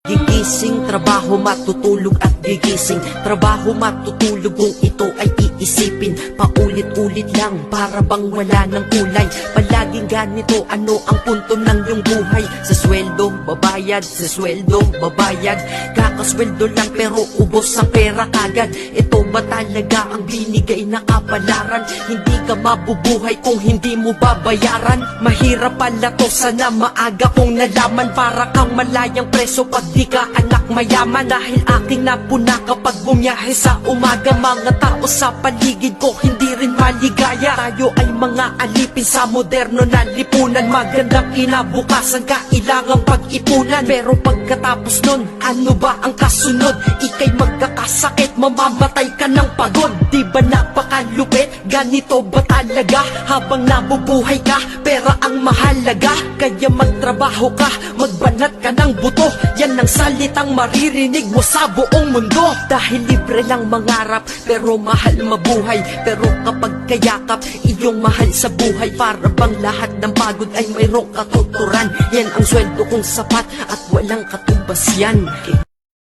Gigising, trabaho, matutulog at gigising. Trabaho, matutulog kung ito ay iisipin. Paulit-ulit lang, para bang wala ng kulay. Palaging ganito, ano ang punto ng iyong buhay? Sa sweldo, babayad, sa sweldo, babayad. Kakasweldo lang pero ubos ang pera kagad. Ito ba talaga ang binigay na kapalaran? Hindi ka mabubuhay kung hindi mo babayaran. Mahirap pala to, sana maaga kong nalaman. Para kang malayang preso pag di ka anak mayaman. Dahil aking napuna kapag bumiyahe sa umaga. Mga tao sa paligid ko hindi rin maligaya. Tayo ay mga alipin sa moderno na lipunan. Magandang kinabukasan, kailangang pag-ipunan. Pero pagkatapos nun, ano ba ang kasunod? Ika'y magkakasakit, mamamatay ka ng pagod. Di ba napakalupit? Ganito ba talaga? Habang nabubuhay ka, pera ang mahalaga. Kaya magtrabaho ka, magbanat ka ng buto. Yan ang salitang maririnig mo sa buong mundo. Dahil libre lang mangarap, pero mahal mabuhay. Pero kapag kayakap, iyong mahal sa buhay. Para bang lahat ng pagod ay mayroong katuturan. Yan ang sweldo kong sapat at walang katumbas yan.